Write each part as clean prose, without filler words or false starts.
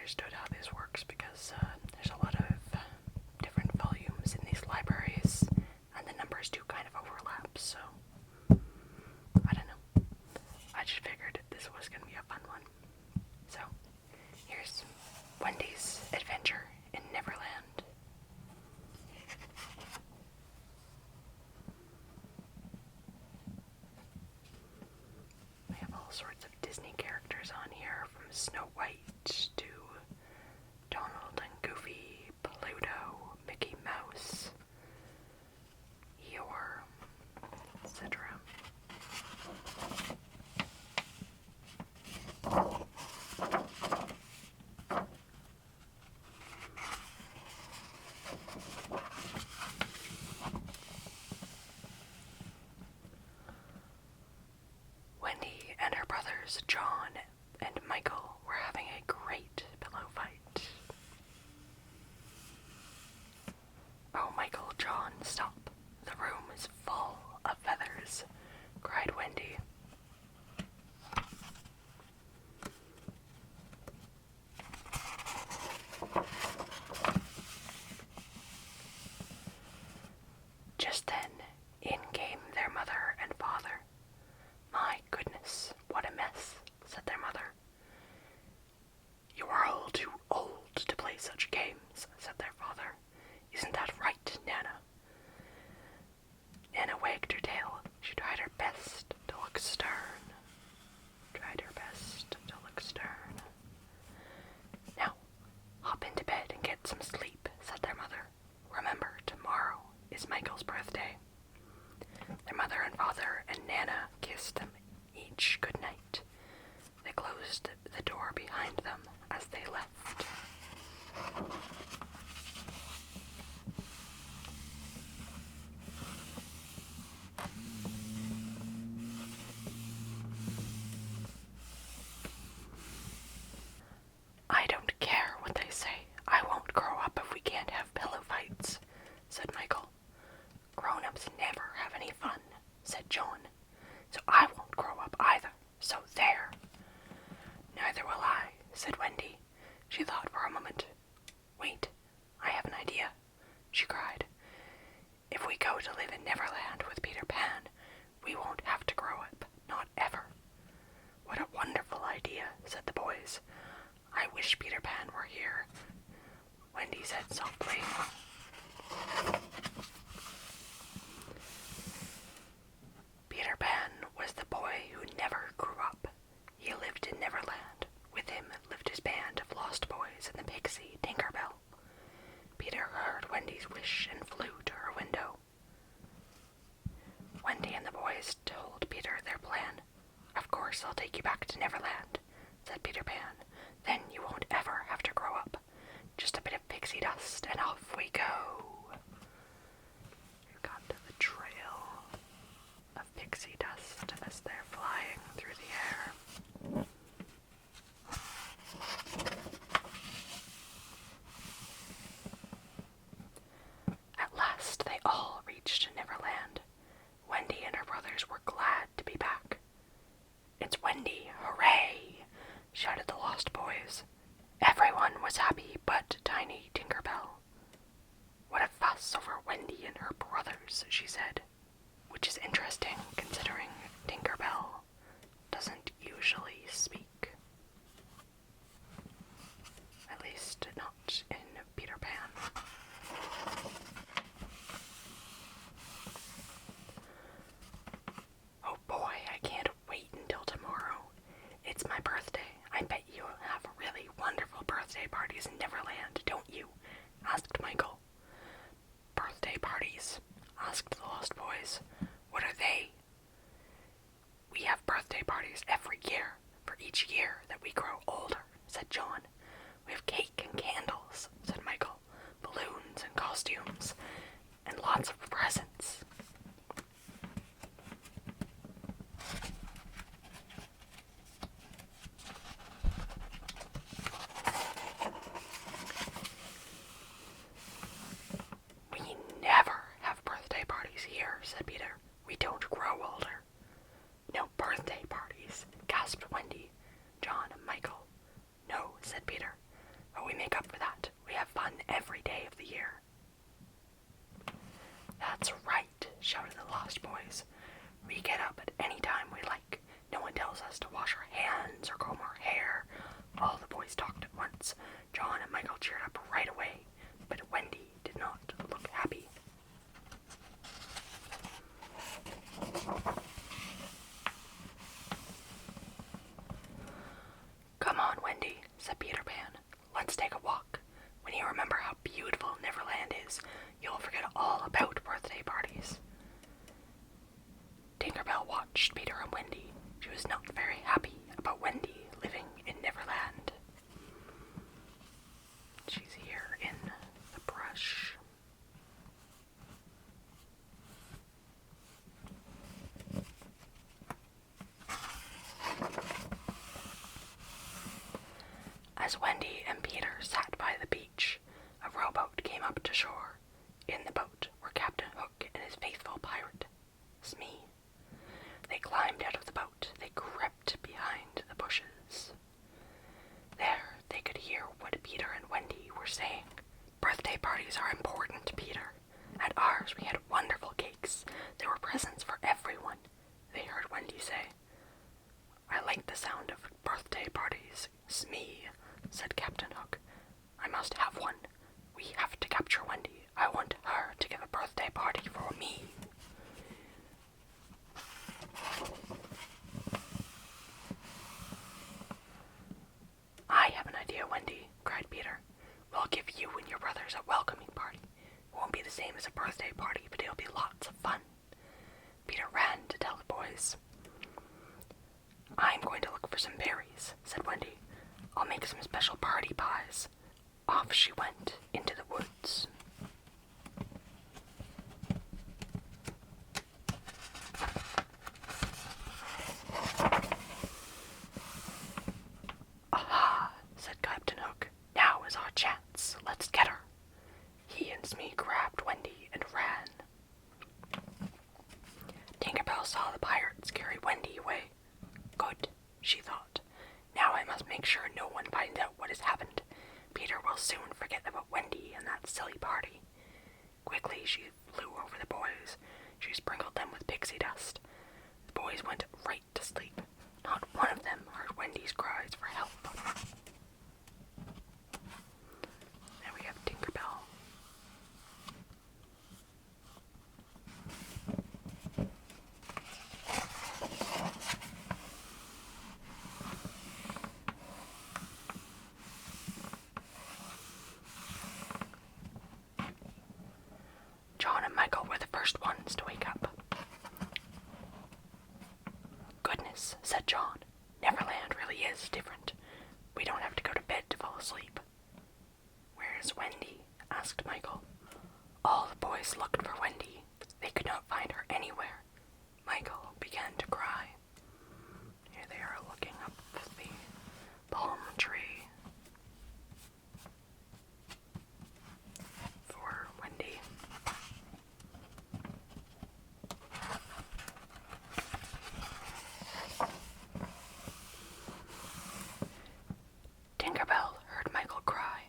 understood how this works because there's a lot of different volumes in these libraries, and the numbers do kind of overlap, so I don't know. I just figured this was going to be a fun one. So, here's Wendy's adventure in Neverland. We have all sorts of Disney characters on here, from Snow White to Donald and Goofy, Pluto, Mickey Mouse, Eeyore, etc. Wendy and her brothers John and Michael were having a great pillow fight. "Oh, Michael, John, stop. The room is full of feathers," cried Wendy. Just then, in came their mother and father. "My goodness, what a mess," said their mother. "You are all too old to play such games," said their father. "Isn't that right, Nana?" Nana wagged her tail. She tried her best to look stern. "Now, hop into bed and get some sleep," said their mother. "Remember, tomorrow is Michael's birthday." Their mother and father and Nana kissed them each good night. They closed the door behind them as they left. "I don't care what they say. I won't grow up if we can't have pillow fights," said Michael. "Grown-ups never have any fun," said John. "So I won't grow up either, so there." "Neither will I," said Wendy. She thought for a moment. "Wait, I have an idea," she cried. "If we go to live in Neverland with Peter Pan, we won't have to grow up, not ever." "What a wonderful idea," said the boys. "I wish Peter Pan were here," Wendy said softly. Peter Pan was the boy who never grew up. He lived in Neverland. With him lived his band of lost boys and the pixie Tinkerbell. Peter heard Wendy's wish and flew to her window. Wendy and the boys told Peter their plan. "Of course I'll take you back to Neverland," said Peter Pan. "Then you won't ever have to grow up. Just a bit of pixie dust and off we go." We've got the trail of pixie dust as they're flying through the air. At last they all reached Neverland. Wendy and her brothers were glad to be back. "It's Wendy, hooray!" shouted the lost boys. Everyone was happy but tiny Tinkerbell. "What a fuss over Wendy and her brothers," she said, which is interesting considering Tinkerbell doesn't usually speak. At least not in Peter Pan. "Oh boy, I can't wait until tomorrow. It's my birthday. I bet you have really wonderful birthday parties in Neverland, don't you?" asked Michael. "Birthday parties?" asked the lost boys. "What are they?" "We have birthday parties every year, for each year that we grow older," said John. "We have cake and candles," said Michael, "balloons and costumes, and lots of presents." "We never have birthday parties here," said Peter. "We don't grow older." "No birthday parties," gasped Wendy, John, and Michael. "No," said Peter. John and Michael cheered up right away, but Wendy did not look happy. "Come on, Wendy," said Peter Pan. "Let's take a walk. When you remember how beautiful Neverland is, you'll forget all about birthday parties." Tinkerbell watched Peter and Wendy. She was not very happy about Wendy living in Neverland. She's here in the brush. As Wendy and Peter sat by the beach, a rowboat came up to shore. In the boat were Captain Hook and his faithful pirate, Smee. They climbed out of the boat. They crept behind the bushes. There they could hear what Peter and Wendy were saying. "Birthday parties are important, Peter. At ours we had wonderful cakes. There were presents for everyone," they heard Wendy say. "I like the sound of birthday parties, Smee," said Captain Hook. "I must have one. We have to capture Wendy. I want her to give a birthday party for me." "I have an idea, Wendy," cried Peter. "We'll give you and your brothers a welcoming party. It won't be the same as a birthday party, but it'll be lots of fun." Peter ran to tell the boys. "I'm going to look for some berries," said Wendy. "I'll make some special party pies." Off she went into the woods. "Aha," said Captain Hook. "Now is our chance. Let's get her." He and Smee grabbed Wendy and ran. Tinkerbell saw the pirates carry Wendy away. "Good," she thought. "Now I must make sure no one finds out what has happened. Peter will soon forget about Wendy and that silly party." Quickly she flew over the boys. She sprinkled them with pixie dust. The boys went right to sleep. Not one of them heard Wendy's cries for help. Now we have Tinkerbell. John and Michael were the first ones to wake up. "Goodness," said John. "Neverland really is different. We don't have to go to bed to fall asleep." "Where is Wendy?" asked Michael. All the boys looked for Wendy. They could not find her anywhere. Michael began to cry. Here they are looking up the palm tree for Wendy. Tinkerbell heard Michael cry.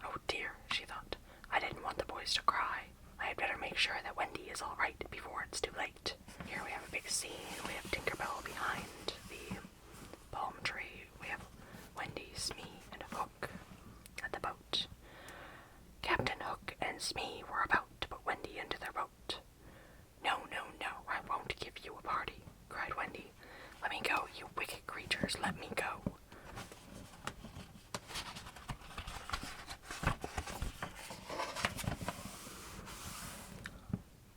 "Oh dear," she thought. "I didn't want the boys to cry. I had better make sure that Wendy is all right before it's too late." Here we have a big scene. We have Tinkerbell behind the palm tree. We have Wendy, Smee, and Hook at the boat. Captain Hook and Smee were about to put Wendy into their boat. "No, no, no, I won't give you a party," cried Wendy. "Let me go, you wicked creatures, let me go."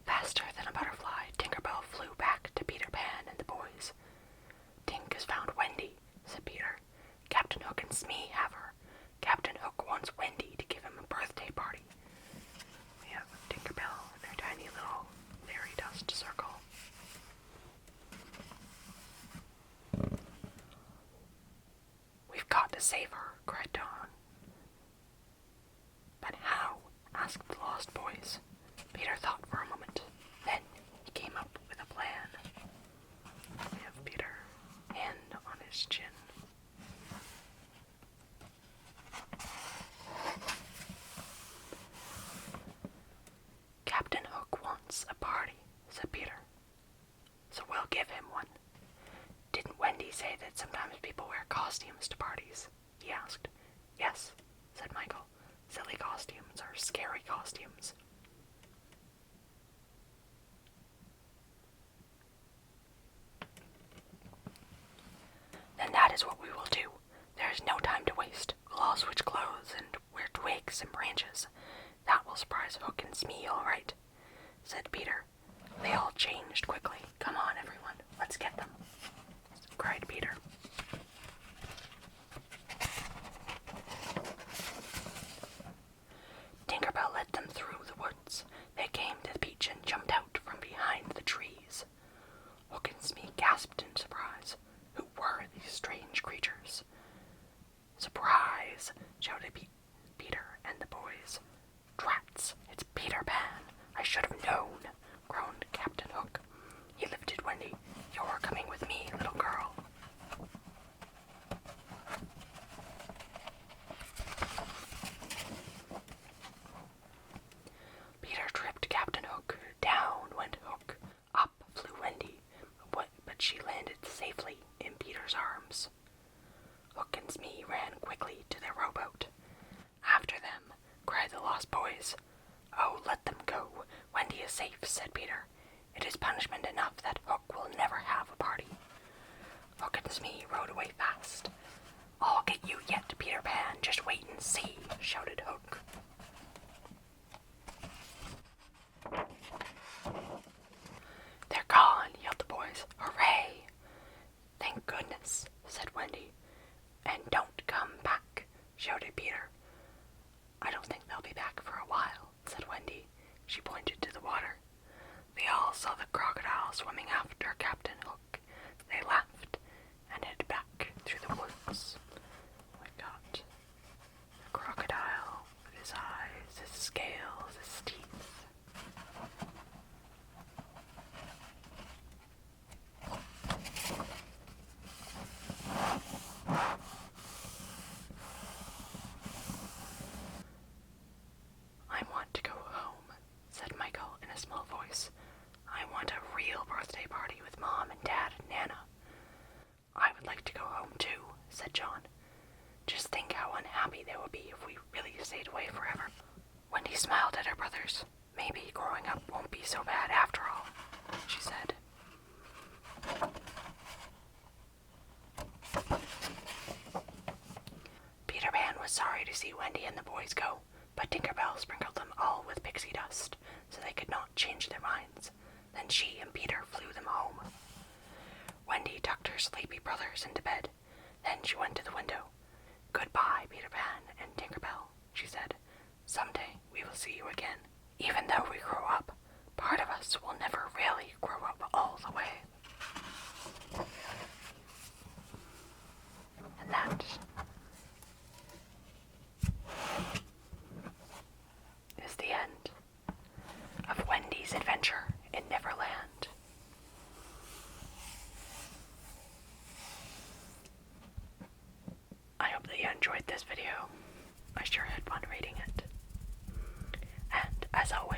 Faster than a butterfly, Tinkerbell flew back to Peter Pan and the boys. "Tink has found Wendy," said Peter. "Captain Hook and Smee have her. Captain Hook wants Wendy to give him a birthday party." We have Tinkerbell in her tiny little fairy dust circle. "We've got to save her," cried Dawn. "But how?" asked the lost boys. Peter thought for a moment. Then he came up with a plan. We have Peter, hand on his chin. "Captain Hook wants a party," said Peter. "So we'll give him one." "Didn't Wendy say that sometimes people wear costumes to parties?" he asked. "Yes, costumes. Then that is what we will do. There is no time to waste. We'll all switch clothes and wear twigs and branches. That will surprise Hook and Smee all right, said Peter. They all changed quickly. Come on, everyone, let's get them, cried Peter. Tinkerbell led them through the woods. They came to the beach and jumped out from behind the trees. Hook and Smee gasped in surprise. Who were these strange creatures? Surprise! Shouted Peter and the boys. Drats! It's Peter Pan! I should have known! Groaned Captain Hook. He lifted Wendy. You're coming with me, little girl. Peter tripped Captain Hook. Down went Hook. Up flew Wendy, but she landed safely in Peter's arms. Hook and Smee ran quickly to their rowboat. After them, cried the lost boys. Oh, let them go. Wendy is safe, said Peter. It is punishment enough that Hook will never have a party. Hook and Smee rowed away fast. I'll get you yet, Peter Pan. Just wait and see, shouted Hook. They're gone, yelled the boys. Hooray! Thank goodness, said Wendy. And don't come back, shouted Peter. I don't think they'll be back for a while, said Wendy. She pointed to the water. They all saw the crocodile swimming after Captain Hook. They laughed and headed back through the woods. We got the crocodile with his eyes, his scales, his teeth. I want to go home, said Michael in a small voice. I want a real birthday party with Mom and Dad and Nana. I would like to go home too, said John. Just think how unhappy they would be if we really stayed away forever. Wendy smiled at her brothers. Maybe growing up won't be so bad after all, she said. Peter Pan was sorry to see Wendy and the boys go, but Tinkerbell sprinkled them all with pixie dust so they could not change their minds. Then she and Peter flew them home. Wendy tucked her sleepy brothers into bed. Then she went to the window. Goodbye, Peter Pan and Tinkerbell, she said. Someday we will see you again. Even though we grow up, part of us will never really grow up all the way. And that is the end of Wendy's adventure in Neverland. I hope that you enjoyed this video. I sure had fun reading it. And as always,